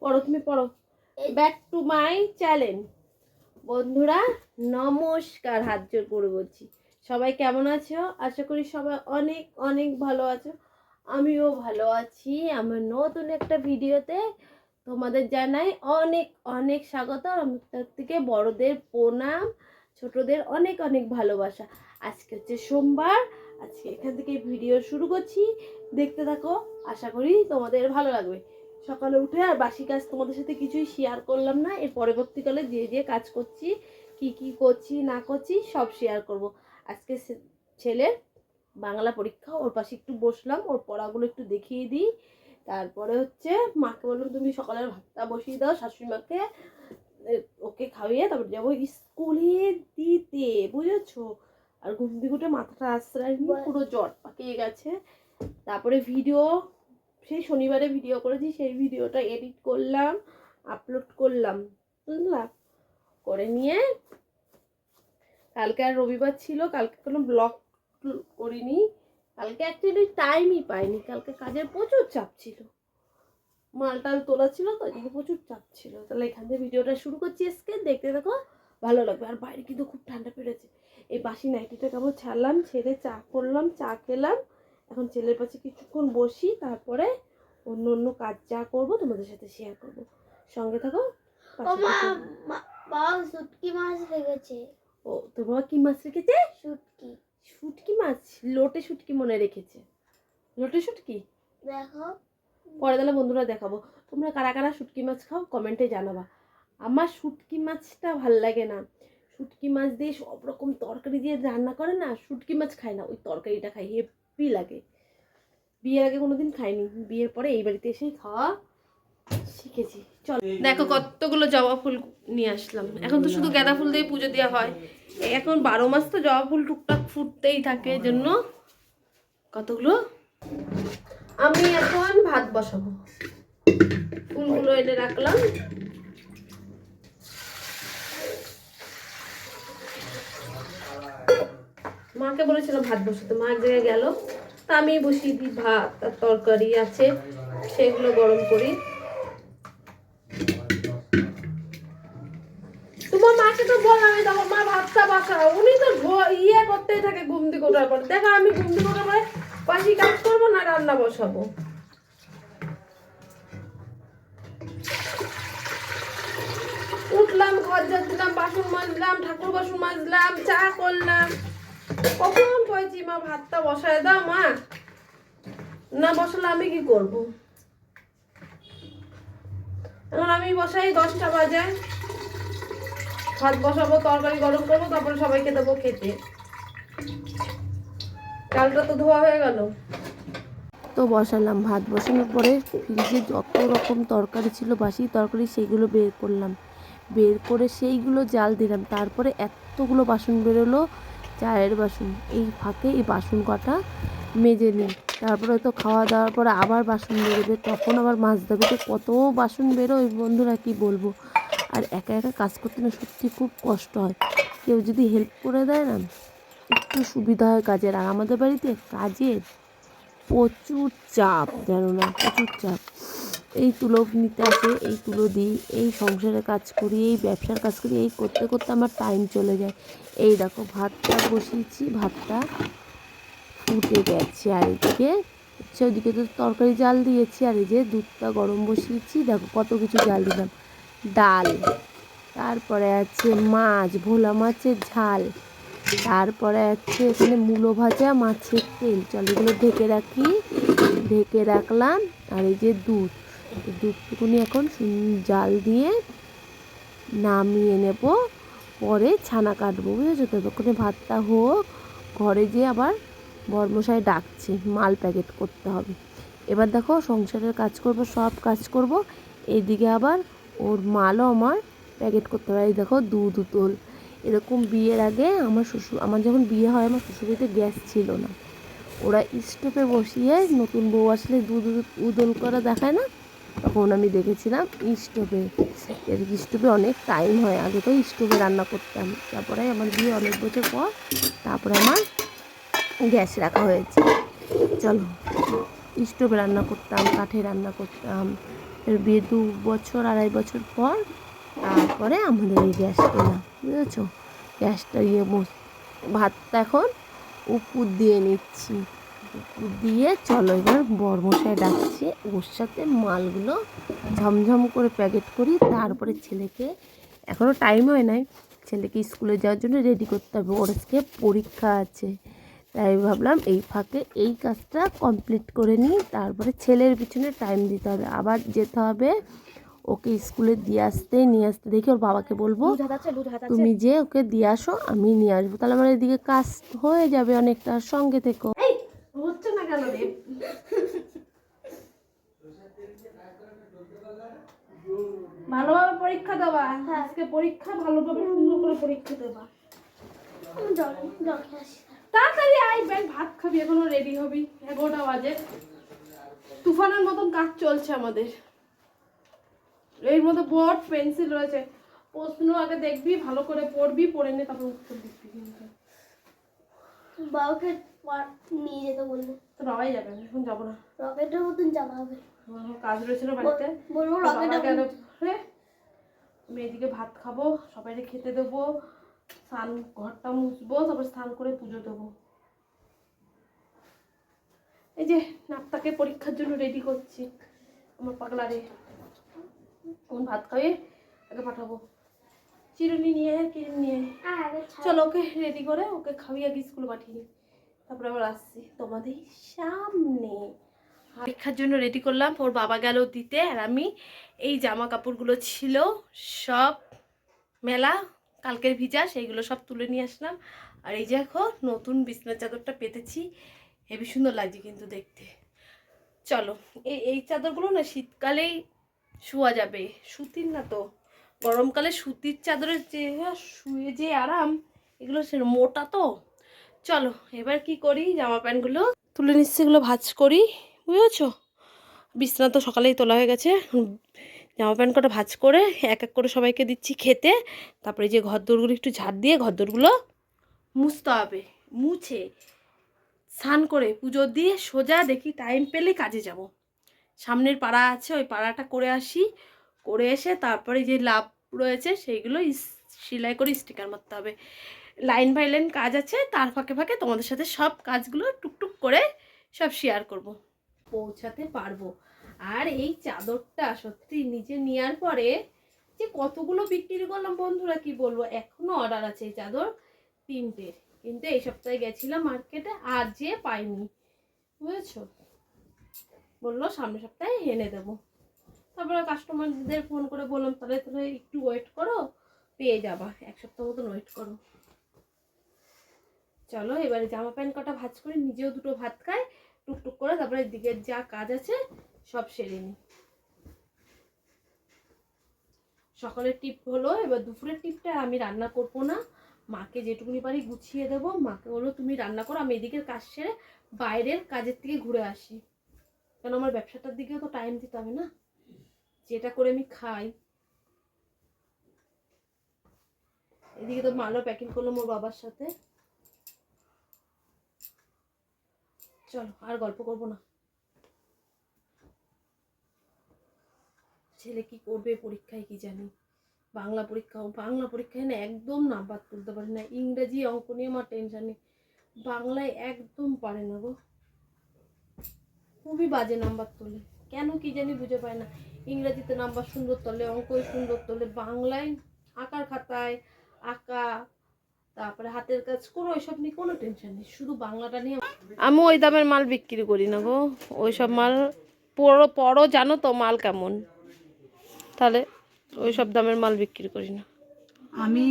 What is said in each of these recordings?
পড়ো, তুমি পড়ো। Back to my channel. বন্ধুরা নমস্কার, হাত জোর করে বলছি, সবাই কেমন আছো? আশা করি সবাই অনেক অনেক ভালো আছো। আমিও ভালো আছি। আমার নতুন একটা ভিডিওতে তোমাদের জানাই অনেক অনেক স্বাগত। আমার তার থেকে বড়দের প্রণাম, ছোটদের অনেক অনেক ভালোবাসা। আজকে হচ্ছে সোমবার। আজকে এখান থেকে ভিডিও শুরু করছি, দেখতে থাকো। আশা করি তোমাদের ভালো লাগবে। সকালে উঠে আর বাসি কাজ তোমাদের সাথে কিছুই শেয়ার করলাম না। এর পরবর্তীকালে যে যে কাজ করছি, কি করছি না করছি সব শেয়ার করব। আজকে ছেলের বাংলা পরীক্ষা, ওর পাশে একটু বসলাম, ওর পড়াগুলো একটু দেখিয়ে দিই। তারপরে হচ্ছে মাকে বললাম তুমি সকালের ভাতটা বসিয়ে দাও শাশুড়ি মাকে, ওকে খাইয়ে তারপর যাবো স্কুলে দিতে, বুঝেছো? আর ঘুম থেকে উঠে মাথাটা আশ্রয় নিয়ে পুরো জ্বর পাকিয়ে গেছে। তারপরে ভিডিও সেই শনিবারে ভিডিও করেছি, সেই ভিডিওটা এডিট করলাম, আপলোড করলাম, বুঝলা? করে নিয়ে কালকে আর রবিবার ছিল, কালকে কোনো ব্লগ করিনি। কালকে অ্যাকচুয়ালি টাইমই পাইনি, কালকে কাজের প্রচুর চাপ ছিল, মালটাল তোলা ছিল তো, এদিকে প্রচুর চাপ ছিল। তাহলে এখান থেকে ভিডিওটা শুরু করছি, আজকে দেখতে দেখো, ভালো লাগবে। আর বাইরে কিন্তু খুব ঠান্ডা পড়েছে। এই বাসি নাইটিটা কেবল ছাড়লাম, ছেড়ে চা করলাম, চা খেলাম। এখন ছেলের পাশে কিছুক্ষণ বসি, তারপরে অন্য অন্য কাজ যা করবো তোমাদের সাথে শেয়ার করবো। সঙ্গে থাকো। বাবা শুটকি মাছ রেখেছে। ও, তোর বাবা কি মাছ রেখেছে? শুটকি। শুটকি মাছ? লোটে শুটকি মনে রেখেছে। লোটে শুটকি দেখো, পরে তাহলে বন্ধুরা দেখাবো। তোমরা কারা কারা শুটকি মাছ খাও কমেন্টে জানাবা। আমার শুটকি মাছটা ভাল লাগে না। শুটকি মাছ দিয়ে সব রকম তরকারি দিয়ে রান্না করে না, শুটকি মাছ খাই না, ওই তরকারিটা খাই, হেভি লাগে। বিয়ের আগে কোনোদিন খাইনি, বিয়ের পরে এই বাড়িতে এসেই খাওয়া শিখেছি। চল দেখো কতগুলো জবা ফুল নিয়ে আসলাম। এখন তো শুধু গাঁদা ফুল দিয়ে পুজো দেওয়া হয়, এখন 12 মাস তো জবা ফুল টুকটাক ফুটতেই থাকে, জন্য কতগুলো। আমি এখন ভাত বসাবো, ফুলগুলো এনে রাখলাম। মাকে বলেছিলাম ভাত বসাতে, মা এক জায়গায় গেল, তা আমি বসিয়ে দিই। ভাত আর তরকারি আছে, সেগুলো গরম করি। তোমার মাকে তো বললাম, তখন মা ভাতটা বসাও, উনি তো ইয়ে করতেই থাকে ঘুম থেকে ওঠার পর। দেখো আমি ঘুম থেকে ওঠার পরে বাসি কাজ করবো না রান্না বসাবো। উঠলাম, ঘর ঝাড় দিলাম, বাসন মাজলাম, ঠাকুর বাসন মাজলাম, চা করলাম। কখন কয়েছি মা ভাতটা বসায় দাও, মা না বসালে আমি কি করব? এখন আমি বসাই 10টা বাজে, ভাত বসাবো, তরকারি গরম করবো, তারপরে সবাইকে দেবো খেতে। ডালটা তো ধোয়া হয়ে গেল, তো বসালাম। ভাত বসানোর পরে ফ্রিজে যত রকম তরকারি ছিল, বাসি তরকারি, সেইগুলো বের করলাম, বের করে সেইগুলো জাল দিলাম। তারপরে এতগুলো বাসন বেরোলো, চায়ের বাসন। এই ফাঁকে এই বাসন কটা মেজে নিই, তারপরে তো খাওয়া দাওয়ার পরে আবার বাসন বেরোবে, তখন আবার মাজতে হবে। তো কত বাসন বেরোয় বন্ধুরা, কি বলবো। আর একা একা কাজ করতে না সত্যি খুব কষ্ট হয়, কেউ যদি হেল্প করে দেয় না একটু সুবিধা হয় কাজের। আর আমাদের বাড়িতে কাজের প্রচুর চাপ, জানো না, প্রচুর চাপ। এই তুলো নিতে আসে, এই তুলো দিই, এই সংসারের কাজ করি, এই ব্যবসার কাজ করি, এই করতে করতে আমার টাইম চলে যায়। এই দেখো ভাতটা বসিয়েছি, ভাতটা ফুটে গেছে, আর এদিকে হচ্ছে ওইদিকে তো তরকারি জাল দিয়েছি, আর এই যে দুধটা গরম বসিয়েছি। দেখো কত কিছু জাল দিলাম, ডাল, তারপরে আছে মাছ, ভোলা মাছের ঝাল, তারপরে আছে এখানে মূলো ভাজা, মাছের তেল। চল এগুলো ঢেকে রাখি, ঢেকে রাখলাম। আর এই যে দুধ, দুধটুকুনি এখন জাল দিয়ে নামিয়ে নেব, পরে ছানা কাটবো, বুঝেছো? ততক্ষণে ভাতটা হোক, ঘরে যেয়ে আবার বর্মশাই ডাকছে, মাল প্যাকেট করতে হবে। এবার দেখো সংসারের কাজ করব, সব কাজ করব, এইদিকে আবার ওর মালও আমার প্যাকেট করতে হবে। এই দেখো দুধ উতল। এরকম বিয়ের আগে আমার যখন বিয়ে হয়, আমার শ্বশুরবাড়িতে গ্যাস ছিল না, ওরা স্টোভে বসিয়ে, নতুন বউ আসলে দুধ উদল করা দেখায় না, তখন আমি দেখেছিলাম স্টোভে। স্টোভে অনেক টাইম হয়, আগে তো স্টোভে রান্না করতাম, তারপরে আমার বিয়ে অনেক বছর পর তারপরে আমার গ্যাস রাখা হয়েছে। চলো, স্টোভে রান্না করতাম, কাঠে রান্না করতাম, এর বিয়ে 2 বছর 2.5 বছর পর তারপরে আমাদের এই গ্যাস কেনা, বুঝেছো। গ্যাসটা ভাতটা এখন উপর দিয়ে নিচ্ছি, উপর দিয়ে চলো এবার বরমশাই ডাকছে, ওর সাথে মালগুলো ঝমঝম করে প্যাকেট করি। তারপরে ছেলেকে, এখনও টাইম হয় নাই, ছেলেকে স্কুলে যাওয়ার জন্য রেডি করতে হবে, ওর আজকে পরীক্ষা আছে। তাই ভাবলাম এই ফাঁকে এই কাজটা কমপ্লিট করে নিই, তারপরে ছেলের পিছনে টাইম দিতে হবে, আবার যেতে হবে ওকে স্কুলে নিয়ে আসতে। দেখি ওর বাবাকে বলবো তুমি যে ওকে দিয়ে আসো, আমি নিয়ে আসবো, তাহলে আমার এদিকে কাজ হয়ে যাবে অনেকটা। সঙ্গে থেকো। হচ্ছে না কেন রে? ভালোভাবে পরীক্ষা দেবা, আজকে পরীক্ষা ভালোভাবে সুন্দর করে পরীক্ষা দেবা। তাড়াতাড়ি আই, ব্যাগ ভাত খাবি, এখনো রেডি হবি, 11টা বাজে। তুফানের মতন কাজ চলছে আমাদের। এর মধ্যে বোর্ড পেন্সিল রয়েছে, প্রশ্ন আগে দেখবি, ভালো করে পড়বি, পড়ে নে তারপর উত্তর লিখবি। কিন্তু বাবাকে নিয়ে যেতে বলবো। তো বাবাই যাবে, এখন যাবো না। রকেটের মতন যাওয়া হবে। কাজ রয়েছে না বাড়িতে, বলবো রকেটের গেল। মেয়েদিকে ভাত খাবো, সবাইকে খেতে দেবো, স্নান ঘরটা মুছবো, তারপর স্নান করে পুজো দেবো। এই যে নাপ্তাকে পরীক্ষার জন্য রেডি করছি, আমার পাগলা রে। এখন ভাত খাইয়ে আগে পাঠাবো, চিরুনি নিয়ে ক্রিম নিয়ে। চলো ওকে রেডি করে ওকে খাইয়ে আগে স্কুলে পাঠিয়ে নিই, তারপরে আবার আসছি তোমাদের সামনে। পরীক্ষার জন্য রেডি করলাম, ওর বাবা গেল দিতে, আর আমি এই জামা কাপড়গুলো ছিল সব মেলা কালকের ভিজা, সেইগুলো সব তুলে নিয়ে আসলাম। আর এই যে এখন নতুন বিছানার চাদরটা পেতেছি, হেবি সুন্দর লাগছে কিন্তু দেখতে। চলো এই চাদরগুলো না শীতকালেই শোয়া যাবে, সুতির না তো। গরমকালে সুতির চাদরের যে শুয়ে যে আরাম, এগুলো সে মোটা তো। চলো এবার কি করি, জামা প্যান্টগুলো তুলে নিচ্ছি, এগুলো ভাঁজ করি, বুঝেছো। বিছানা তো সকালেই তোলা হয়ে গেছে, জামা প্যান্ট কটা ভাঁজ করে এক এক করে সবাইকে দিচ্ছি খেতে। তারপরে যে ঘরদোরগুলো একটু ঝাড় দিয়ে ঘরদোরগুলো মুছতে হবে, মুছে স্নান করে পুজো দিয়ে সোজা দেখি টাইম পেলে কাজে যাব। সামনের পাড়া আছে, ওই পাড়াটা করে আসি, করে এসে তারপরে যে লাভ রয়েছে সেইগুলো সেলাই করে স্টিকার মারতে হবে। লাইন বাই লাইন কাজ আছে, তার ফাঁকে ফাঁকে তোমাদের সাথে সব কাজগুলো টুকটুক করে সব শেয়ার করব, পৌঁছাতে পারবো। আর এই চাদরটা সত্যি নিজে নেওয়ার পরে যে কতগুলো বিক্রি করলাম বন্ধুরা, কি বলবো। এখনো অর্ডার আছে এই চাদর 3টের, কিন্তু এই সপ্তাহে গেছিলাম মার্কেটে আর যে পাইনি, বুঝেছো। বললো সামনের সপ্তাহে এনে দেবো। তারপরে কাস্টমারদের ফোন করে বললাম তাহলে একটু ওয়েট করো, পেয়ে যাবা, 1 সপ্তাহ মতন ওয়েট করো। চলো এবারে জামা প্যান্ট কটা ভাঁজ করে নিজেও দুটো ভাত খাই টুকটুক করে, তারপরে দিকের যা কাজ আছে সব সেরে নিই। সকালের টিপ হলো, এবার দুপুরের টিপটা আমি রান্না করবো না, মাকে যেটুকুনি পারি গুছিয়ে দেবো। মাকে বললো তুমি রান্না করো, আমি এদিকের কাজ সেরে বাইরের কাজের থেকে ঘুরে আসি, কারণ আমার ব্যবসাটার দিকেও তো টাইম দিতে হবে না, যেটা করে আমি খাই। এদিকে তো মালও প্যাকিং করলাম ওর বাবার সাথে। চলো আর গল্প করবো না, ছেলে কি করবে পরীক্ষায় কি জানি। বাংলা পরীক্ষায় না একদম নাম্বার তুলতে পারে না, ইংরেজি অঙ্ক নিয়ে আমার টেনশন নেই, বাংলায় একদম পারে না গো, খুবই বাজে নাম্বার তোলে, কেন কি জানি বুঝে পায় না। ইংরেজিতে নাম্বার সুন্দর তোলে, অঙ্কই সুন্দর তোলে, বাংলায় আঁকার খাতায় আঁকা, তারপরে হাতের কাজ করো, ওইসব নিয়ে কোনো টেনশন নেই, শুধু বাংলাটা নিয়ে। আমি ওই দামের মাল বিক্রি করি না গো, ওইসব মাল পড়ো জানো তো মাল কেমন, তাহলে ওইসব দামের মাল বিক্রি করি না আমি।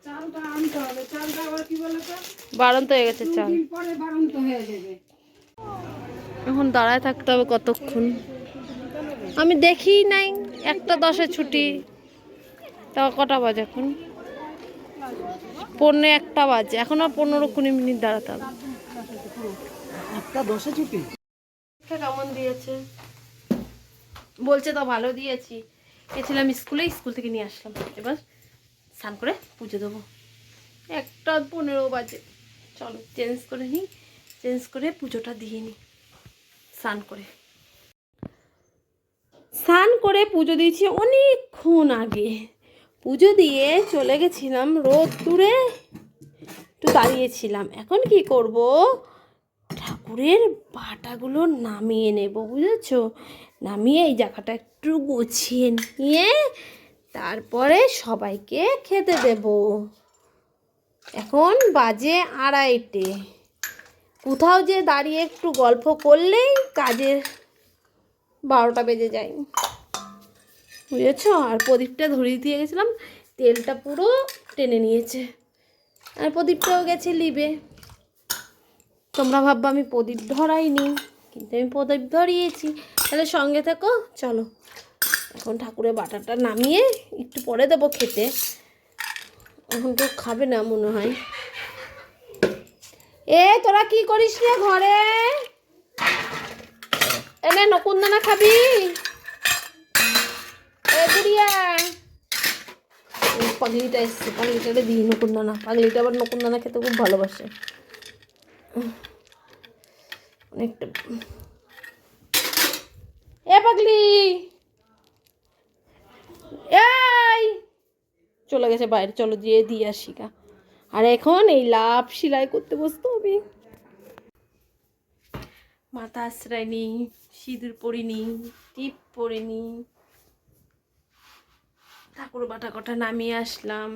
চালটা আনতে হবে, চালটা আবার কি বলে তো বাড়ন্ত হয়ে গেছে, চাল পরে বাড়ন্ত হয়ে যাবে। এখন দাঁড়ায় থাকতে হবে কতক্ষণ, আমি দেখি নাই 1:10 ছুটি, তা কটা বাজে এখন? 1:45 বাজে, এখন আর 15-20 মিনিট দাঁড়াতে হবে। 1:10 ছুটি। কেমন দিয়েছে বলছে, তো ভালো দিয়েছি। গেছিলাম স্কুলে, স্কুল থেকে নিয়ে আসলাম, এবার স্নান করে পুজো দেবো। 1:15 বাজে, চলো চেঞ্জ করে নিই, চেঞ্জ করে পুজোটা দিয়ে নিই স্নান করে। স্নান করে পুজো দিয়েছি অনেকক্ষণ আগে। পুজো দিয়ে চলে গেছিলাম রোদ্দুরে, একটু দাঁড়িয়েছিলাম। এখন কি করব, ঠাকুরের বাটাগুলো নামিয়ে নেব, বুঝেছো? নামিয়ে এই জায়গাটা একটু গুছিয়ে নিয়ে তারপরে সবাইকে খেতে দেব। এখন বাজে 2:30। কোথাও যে দাঁড়িয়ে একটু গল্প করলেই কাজের 12টা বেজে যায়, বুঝেছো? আর প্রদীপটা ধরিয়ে দিয়ে গেছিলাম, তেলটা পুরো টেনে নিয়েছে। আর প্রদীপটাও গেছে লিবে। তোমরা ভাববা আমি প্রদীপ ধরাইনি, কিন্তু আমি প্রদীপ ধরিয়েছি। তাহলে সঙ্গে থেকো, চলো। এখন ঠাকুরের বাটাটা নামিয়ে একটু পরে দেবো খেতে। এখন তো খাবে না মনে হয়। এ তোরা কি করিস রে ঘরে? এনে নকুনদানা খাবি? এ বুড়িয়া, পাগলিটা এসছে, পাগলিটারে দিই নকুনদানা। পাগলিটা আবার নকুনদানা খেতে খুব ভালোবাসে। অনেকটা। এ পাগলি, এই চলে গেছে বাইরে, চলো যেয়ে দিয়ে আসি গা। আর এখন এই লাভ সেলাই করতে বসতে হবে। মাথা আশ্রয় নিই, সিঁদুর পরিনি, টিপ পরিনি, ঠাকুর বাটা কটা নামিয়ে আসলাম।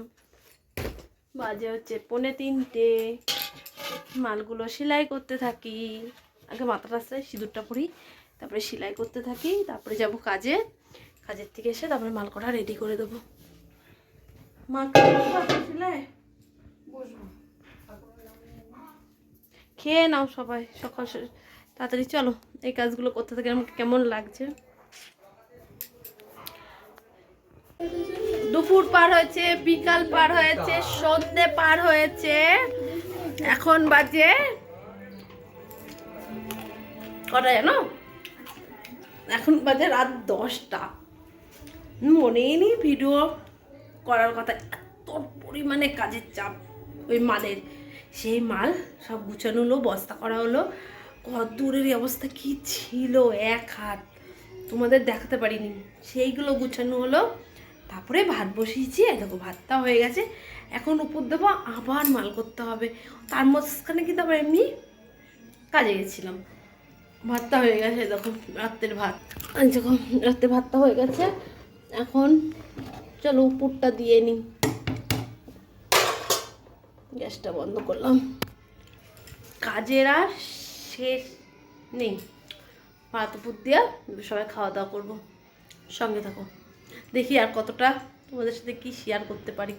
বাজে হচ্ছে 2:45। মালগুলো সেলাই করতে থাকি। আগে মাথাটা আশ্রয়, সিঁদুরটা পরি, তারপরে সেলাই করতে থাকি, তারপরে যাব কাজে। কাজের থেকে এসে তারপরে মাল কটা রেডি করে দেবো। মা বসবো, খেয়ে নাও সবাই সকাল তাড়াতাড়ি। চলো এই কাজগুলো করতে থাকি। আমাকে কেমন লাগছে। দুপুর পার হয়েছে, বিকাল পার হয়েছে, সন্ধে পার হয়েছে। এখন বাজে কটা জানো? এখন বাজে রাত 10টা। মনেই নেই ভিডিও করার কথা, এত পরিমাণে কাজের চাপ ওই মালের। সেই মাল সব গুছানো হলো, বস্তা করা হলো। কত দূরের অবস্থা কি ছিল, 1 হাত তোমাদের দেখাতে পারিনি। সেইগুলো গুছানো হলো, তারপরে ভাত বসিয়েছি। দেখো ভাতটা হয়ে গেছে। এখন উপর দেবো, আবার মাল করতে হবে। তার মাঝখানে কিন্তু আবার এমনি কাজে গেছিলাম। ভাতটা হয়ে গেছে, দেখো রাত্রের ভাত। যখন রাত্রে ভাতটা হয়ে গেছে, এখন চলো উপরটা দিয়ে নিই। গ্যাসটা বন্ধ করলাম। কাজের আর শেষ নেই। ভাত উপর দিয়ে সবাই খাওয়া দাওয়া করবো। সঙ্গে থাকো, দেখি আর কতটা তোমাদের সাথে কি শেয়ার করতে পারি।